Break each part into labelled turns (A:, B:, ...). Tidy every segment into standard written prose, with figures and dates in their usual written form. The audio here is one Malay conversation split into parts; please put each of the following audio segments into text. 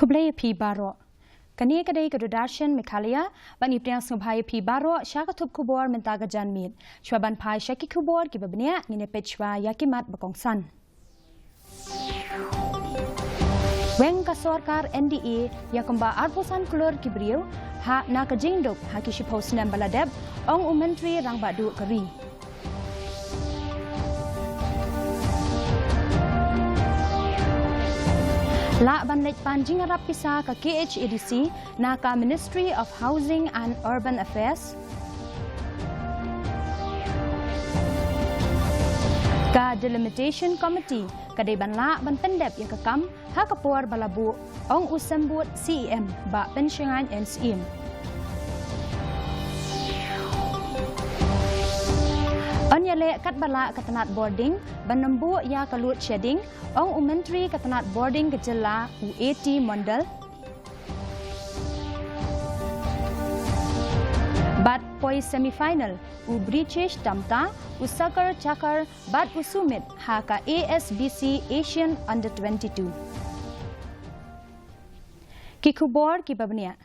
A: Kublai P. Baro. Kani kadai Darshan Mekhalia, Bani Priang Subhai P. Baro, Shakatup Kubor Mentaga Janmid, Chwaban Pai Shaki Kubor, Kibabnia, Ninepechwa Yakimat Bakongsan. Weng Kasorkar NDA, Yakumba Arposan Kulur Kibriu, Ha Nakajinduk, Hakishipos Nambaladeb, Ong Umentri Rangbadu Kari. La banlej panjing harap pisa ka KHADC na ka Ministry of Housing and Urban Affairs. Ka Delimitation Committee kadai banla ban pendep ya kakam ha kapor balabu ong usambut CEM ba pensyengan NCM. Anyale kat bala katanat boarding banembu ya kalut shedding ong umentri katanat boarding kejela UAT Mondal bat poi semifinal u British Tamta usakar chakar bat usumit haka ASBC Asian Under 22 kikubor kibabnia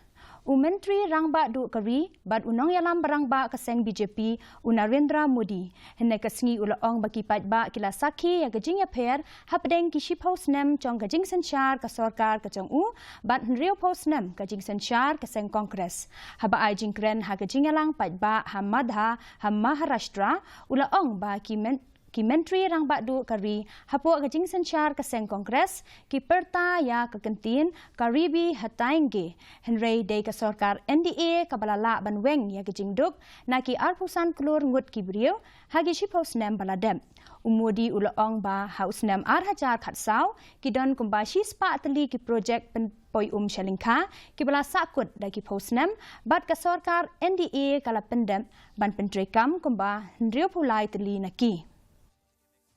A: Umentri Rangba Du Kari, bad unong yalam barangba kaseng BJP, Narendra Modi. Henai kasengi ulaong bagi ba kila saki ya gajing ya per, hapdeng kishi post nem chong gajing sensyar ka sorkar ka chong u, bad henrio post nem gajing sensyar kaseng kongres. Haba ay jingkren ha gajing yalang ba ha Madha, ha Maharashtra, ulaong ba ki menteri Rangba Du Kari hapo gajing sensyar kaseng kongres ki perta ya kekentin karibi hataingge henrei dei ka sorkar NDA kabalala banweng ya gajing duk na ki arpusan kulur ngut ki brio hagi shipos nem baladem umudi ulaong ba haus nem hajar khatsau ki don kumbashi spa teli ki projek poi shalingkha ki bala sakut da ki posnem bat ka sorkar NDA kala pendem ban pentrekam kumba hendrio pulai teli naki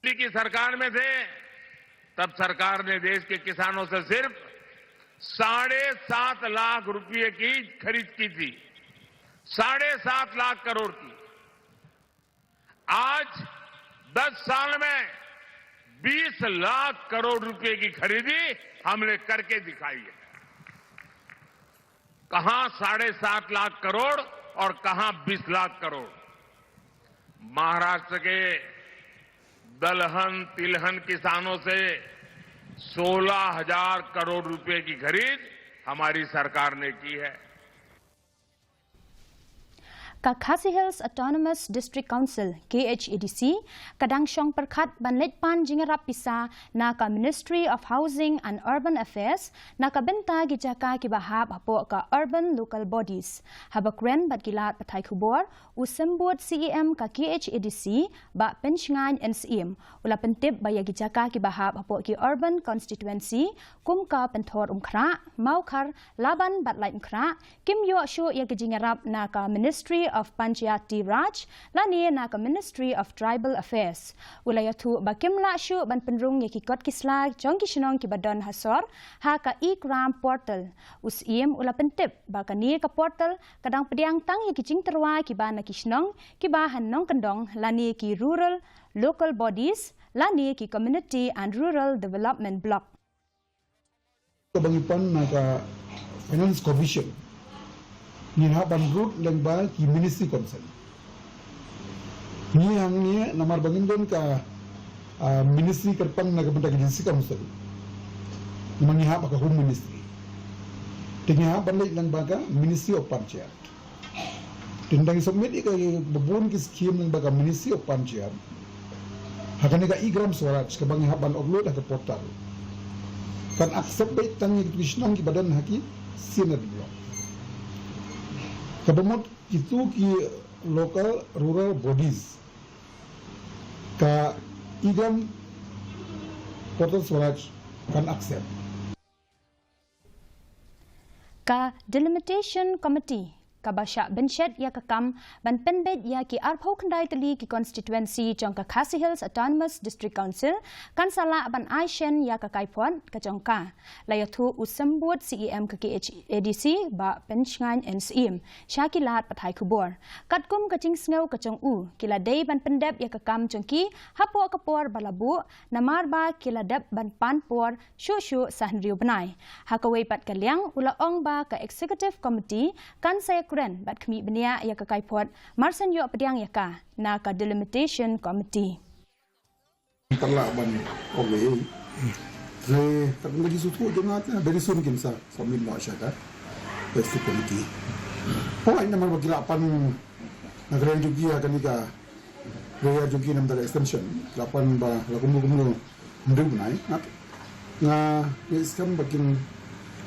B: की सरकार में थे तब सरकार ने देश के किसानों से सिर्फ 7.5 लाख रुपए की खरीद की थी 7.5 लाख करोड़ की आज 10 साल में 20 लाख करोड़ रुपए की खरीदी हमने करके दिखाई है कहां 7.5 लाख करोड़ और कहां 20 लाख करोड़ महाराष्ट्र के दलहन तिलहन किसानों से 16,000 करोड़ रुपए की खरीद हमारी सरकार ने की है
A: Khasi Hills Autonomous District Council KHADC kadang syong perkat banlet pan jingarap pisa na ka Ministry of Housing and Urban Affairs na ka benta gijaka ki bahab hapo ka urban local bodies habakren bat gilat patai khubor usembut CEM ka KHADC ba pensyengan NCM ula pentip baya gijaka ki bahab hapo ki urban constituency kum ka penthor khra maukar laban bat lai khra kim yo shu ya gijingarap na ka Ministry of Panchayati Raj lani na ka Ministry of Tribal Affairs ulayatu bakim la shu ban penrung ye kikot kisla jong kisnong ki badon hasor ha ka ikram portal usim ula pentip ba kani ka portal kadang pediang tang ye kijing terwa ki ba na kisnong ki ba hanong kendong lani ki rural local bodies lani ki community and rural development block
C: kebangipan na ka finance commission ni ha ban root lengba ki ministry concern ni ang ni namar bangindon ka ministry kerpang na kabanta agency council ni ha ka home ministry tingi ha ban lengba ka ministry of panchayat tindang submit ka babun ki scheme lengba ka ministry of panchayat hakane ka igram swaraj ka bangi ha ban upload ka portal kan accept by tangi krishnong ki badan haki senate block kabamot itu ki local rural bodies ka igam portal swaraj kan accept
A: ka Delimitation Committee kabasha benchet ya kakam ban penbet ya ki arpho khandai tali ki constituency chongka Khasi Hills Autonomous District Council kan sala ban Aishen ya ka kaipon ka chongka layathu usambut CEM ka ADC ba penchngan NCM Shakilat pathai kubor katkum ka chingsngeu ka chongu kila dei ban pendep ya kakam chongki hapo kapor balabu namar ba kila dep ban panpor shu sahnriu benai hakawei pat kalyang ula ong ba ka executive committee kan saya kuren bat kemi benia ya ka kaipot marsan yo pediang ya ka na ka delimitation committee
C: Terlak ban oleh saya tak lagi suatu jangan dari sun kimsa sambil nak syaka pasti committee oh ini nama bagi lapan negara juga akan ika raya juga nama dari extension lapan ba lakum mundur naik na iskan bagian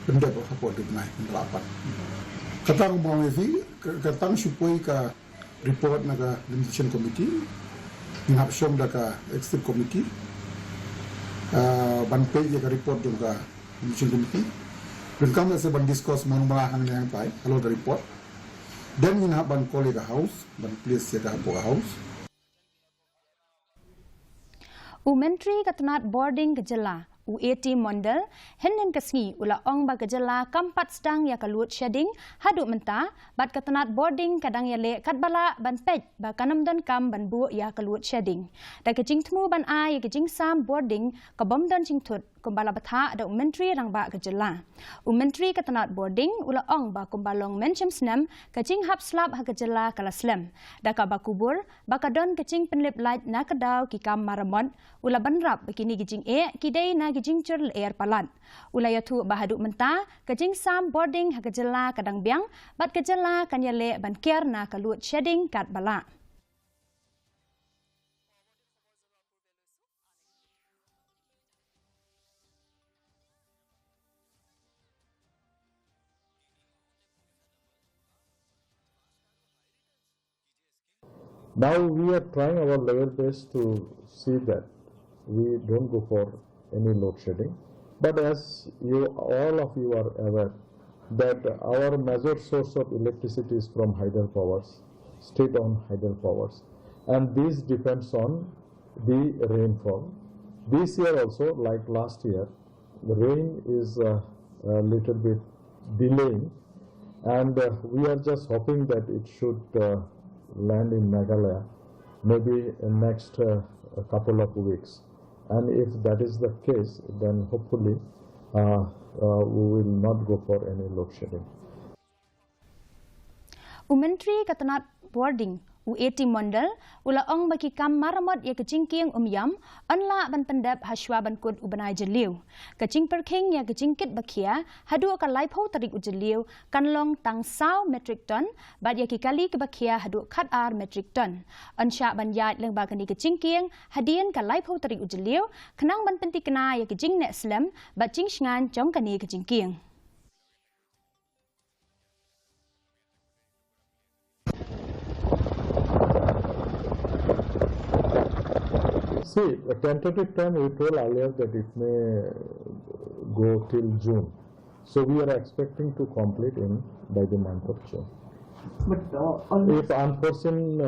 C: benda apa tu naik lapan katang mau ini katang supaya ka report naga delimitation committee ngap syom daka executive committee ban page ka report juga delimitation committee dan kami se ban discuss manulah hang yang tai kalau the report dan ngap ban kolega house ban place ya ka house
A: Menteri Ketenat Boarding Gejala U80 Mondal Henin Kesngi ula ong ba gejala kampat sedang ya kalut shedding hadu menta bat ketenat boarding kadang ya le kat bala ban pej ba kanam don kam ban bu ya kalut shedding da kejing temu ban a ya kejing sam boarding ka bom don jing thut kumbala batha ada menteri rang ba gejala menteri ketenat boarding ula ong ba kumbalong menchem snam kejing hap slap ha gejala kala slam da ka ba kubur ba ka don kejing penlip light na kadau ki kam maramon ula banrap begini kejing kidai na kejing curl air palat ulayatu bahadu menta kejing sam boarding ha gejala kadang biang bat gejala kan yale ban kier na kalut shedding kat bala
D: Now we are trying our level best to see that we don't go for any load shedding. But as all of you are aware that our major source of electricity is from hydropowers, state-owned hydropowers, and this depends on the rainfall. This year also, like last year, the rain is a little bit delaying, and we are just hoping that it should land in Meghalaya maybe in next couple of weeks, and if that is the case, then hopefully we will not go for any load shedding.
A: Menteri Ketenat Boarding U80 Mondal ula ong bagi kam maramot ya kejingking yam anla ban pendap haswa ban kut ubanai jeliu kejing perking ya kejingkit bakia hadu ka laipo tarik ujeliu kanlong tang saw metric ton bad ya kali ke bakia hadu khat ar metric ton ansya ban yat leng ba kani kejingking hadien ka laipo tarik ujeliu kenang ban penti kena ya kejing nek slam bad jing sngan jong kani kejingking
D: See, a tentative time we told earlier that it may go till June. So we are expecting to complete by the month of June.
E: But
D: if unforeseen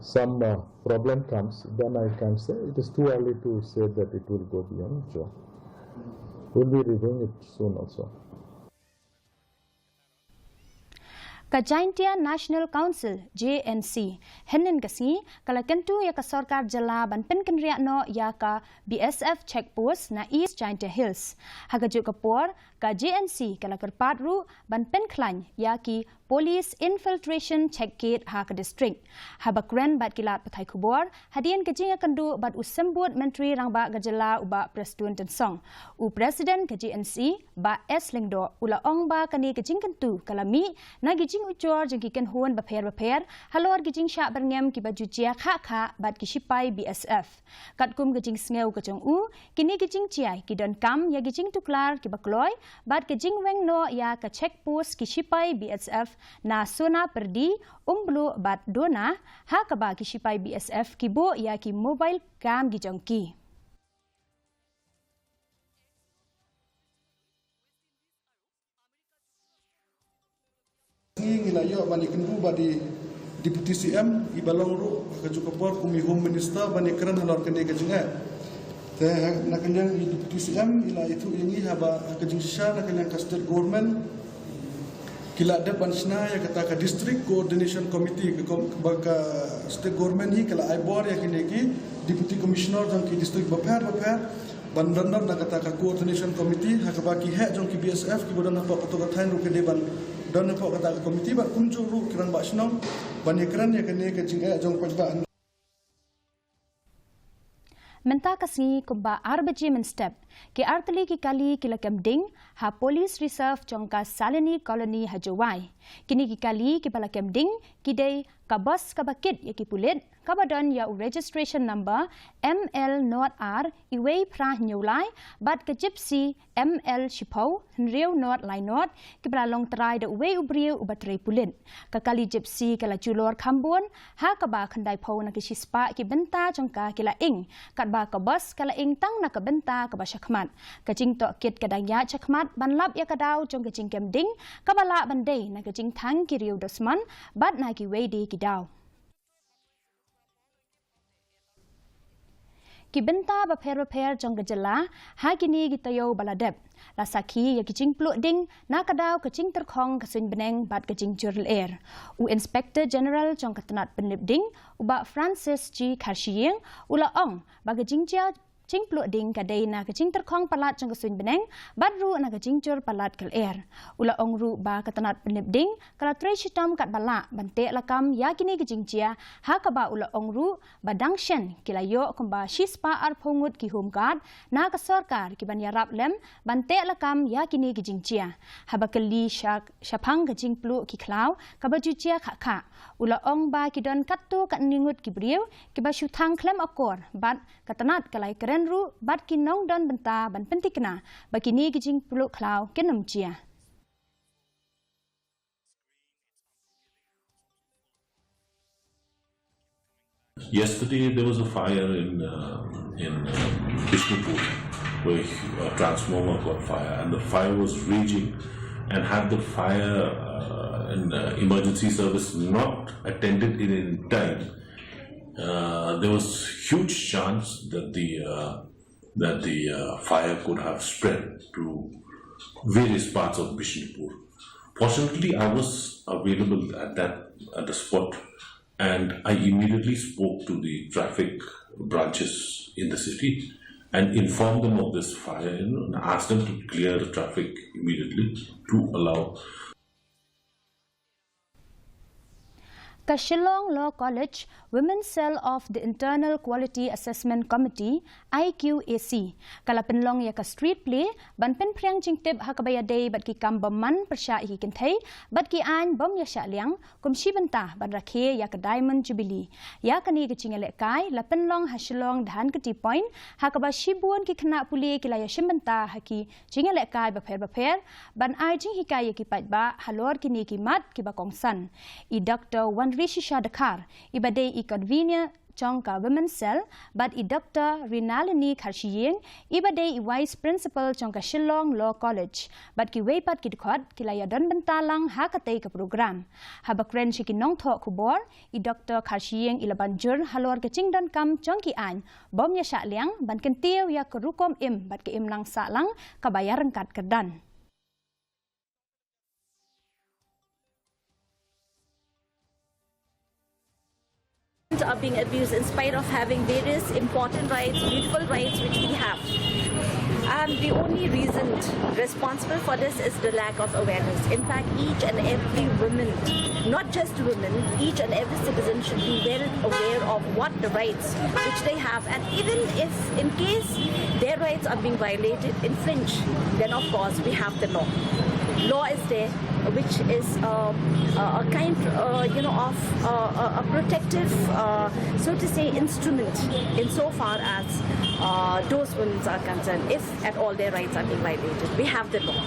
D: some problem comes, then I can say it is too early to say that it will go beyond June. We'll be reviewing it soon also.
A: Kajaintia National Council JNC henin kasi kala kentu ya ka sarkar jala ban pen kenriak no ya ka BSF checkpost na East Jaintia Hills hagaju kapor ka JNC kala kerpat ru ban pen klan ya ki Police Infiltration Check Gate ha ka district habakren bat kilat pathai kubor hadian kejing kandu bat usambut menteri rangba gajala uba presiden tensong u presiden ke JNC ba S Lingdo ula ong ba kani kejing kentu kalami na gijing ucor jengki ken huan baper halor gijing syak berngem ki baju cia kha bat ki sipai BSF katkum gijing sneu kejong u kini gijing ciai ki don kam ya gijing tuklar ki bakloy bat gijing weng no ya ka check post ki sipai BSF na sona perdi umblu bat dona ha ka ba ki sipai BSF ki bo ya ki mobile cam gijong ki
E: sengi ngilayo bani kenbu badi Deputy CM ibalong ru kajukapor kumi Home Minister bani keran halor kene kajinga te nakanyang Deputy CM ila itu yangi haba kajing sha nakanyang ka state government kila ada bansna ya kata ka district coordination committee ka state government hi kala aibor ya kene ki deputy commissioner jang ki district bapar bandar na kata ka coordination committee hakaba ki he jang ki BSF ki bodan apa kata thain ru ke deban dan apa kata committee ba kunju ru kiran ba shnong ban ekran ya kene ka jinga jang pajba
A: Menta kasih kumba arbaji menstep ke arteli ki kali kila kemding ha police reserve jongka salini colony hajawai kini ki kali ki pala kemding kidai kabas kabakit ya ki pulit kabadan ya registration number ML0R iwei prah nyulai bat ke gypsy ML shipau nriu not lai not ki pala long trai da uwei ubriu ubatrai pulit kakali gypsy kala julor khambun ha kaba khandai phau na ki shispa ki benta jongka kila ing kat ba kabas kala ing tang na ka benta ka ba shakmat kajing to kit kadang ya chakmat ban lap ya kadau jong kajing kemding kabala bandai na kajing thang ki riu dosman bat na ki weidi ki daw ki benta ba pher jong gejala ha kini gitayo baladep la sakhi ya kajing pluk ding na kadau kajing terkhong kasin beneng bat kajing jurl air u inspector general jong katanat penip ding uba Francis G Kharshiyeng ula ong ba kajing chia Jing pluk ding kadai na kajing terkhong palat jong kasin beneng bat ru na kajing jur palat kel air ula ong ru ba katanat penip ding kala tre shitam kat bala bante lakam ya kini kajing chia ha kaba ula ong ru badang shen kilayo kumba shispa ar phongut ki home guard na ka sarkar ki ban yarap lem bante lakam ya kini kajing chia habakali shapang kajing pluk ki klau kabaju chia kha ula ong ba ki don kattu kat ningut ki briu ki ba shutang klem akor bat katanat kalai ru bat ki nong don benta ban pentikna bakini kijing puluk klau kenum chia
F: Yesterday there was a fire in Bishnupur where a transformer caught fire and the fire was raging, and had the fire and emergency service not attended it in time, there was huge chance that the fire could have spread to various parts of Bishnupur. Fortunately, I was available at the spot, and I immediately spoke to the traffic branches in the city and informed them of this fire, and asked them to clear the traffic immediately to allow.
A: Shillong Law College Women's Cell of the Internal Quality Assessment Committee IQAC kala penlong ya ka street play ban pen priang jing tip hakabaya day bat ki kam man persya hi kin thai bat ki an bom ya sha liang kum shi banta ban rakhe ya ka diamond jubilee ya kani ki chingale kai la penlong ha Shillong dhan ki point hakaba shi buon ki khna puli ki la ya shimbanta haki chingale kai ba pher ban ai jing hi kai ki pat ba halor ki ni ki mat ki ba kong san I Dr. Rishi Shadakar, ibadai convener Chongka Women's Cell, but Dr. Rinalini Kharshiyeng, ibadai Vice Principal Chongka Shillong Law College, but ki weipat ki dikot kilaya don bentalang hakatay ka program. Habakren shiki nong thok kubor, Dr. Kharshiyeng ilabanjur halor ke chingdon kam chongki an, bom ya sha liang ban kentiw ya kerukom im bat ke im lang sa lang kabayaran kat kedan.
G: Are being abused in spite of having various important rights, beautiful rights which we have. And the only reason responsible for this is the lack of awareness. In fact, each and every woman, not just women, each and every citizen should be well aware of what the rights which they have. And even if in case their rights are being violated, infringed, then of course we have the law. Law is there, which is a kind, of a protective, so to say, instrument insofar as those women are concerned, if at all their rights are being violated. We have the law.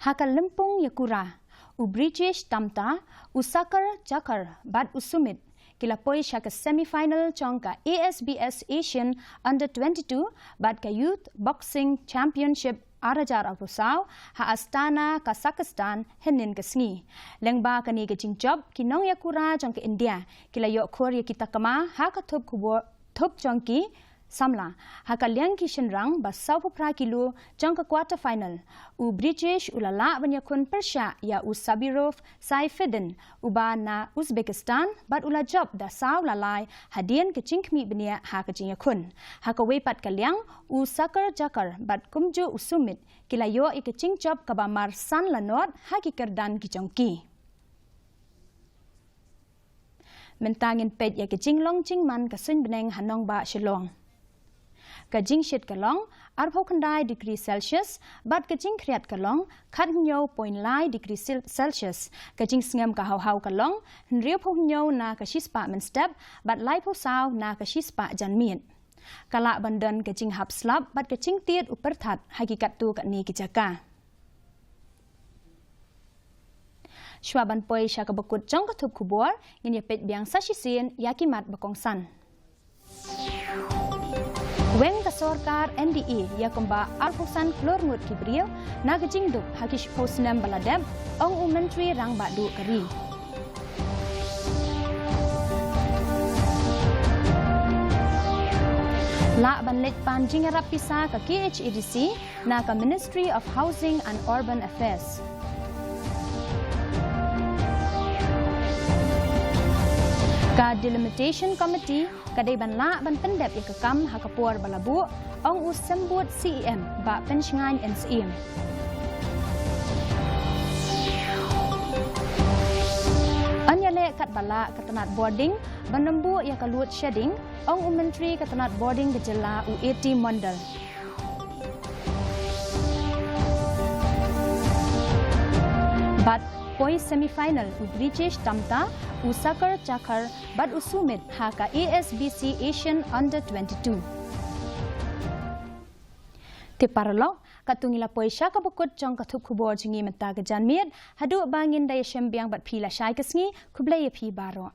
A: Hakal Limpung Yakura, Ubrijesh Tamta, Usakar Jakar, Bad Usumit, Kilapoi Shaka semi-final Chongka ASBS Asian Under 22, Badka Youth Boxing Championship Arajar Abrusau, ha Astana, Kazakhstan, Henin Kesni. Lengba kani ke jingjob, kinong yakura jong ke India, kila yok Korea kita kama, ha ka thup kubor, thup jongki, Samla, hakaliang kishenrang basau pupra kilo jang ke quarter final. U British ulala banyakun Persia ya u Sabirov Saifedin uba na Uzbekistan bat ula job da sau lalai hadian ke jingkmi benia ha ke jingakun. Hakawe pat kaliang u Sakar Jakar bat kumju usumit kila yo ke jingjob kabamar san lanot ha ki kerdan ki jongki. Mentangin pet ya ke jinglong jingman kasun beneng hanong ba shelong. Kajing shit kalong, arbhokandai degree Celsius, bat kajing kriat kalong, kat nyo point lai degree Celsius, kajing sngam kahau kalong, nriu nyo na kashispa men step, bat lai sao na kashispa janmit. Kala bandan kajing hap slap, bat kajing tiet uperthat, hakikat tu kat ni kijaka. Shwaban poi syaka bekut jong ketup kubur, ngin yapet biang sashisin yakimat bakongsan. Weng kesorkar NDE ya kemba alfusan klormut kibril na kejingdup hakish posnam baladeb ong menteri rang badu kari. La banlet panjing arap pisa ke KHEDC na ke Ministry of Housing and Urban Affairs. Ka Delimitation Committee kadai ban la ban pendep ya kekam hakapur balabu ong usembut CEM ba pensngan NCM. Anyale kat bala ketenat boarding banembu ya kalut shedding ong menteri ketenat boarding gejala U80 Mondal. But poi semifinal u British Tamta u Sakar Jakar bat usumit haka ASBC Asian Under 22. Ti parlo katungila poi syaka bukut jong katup kubor jingi menta ke janmiet hadu bangin daya syembiang bat pila syai kesngi kublaya pi baro.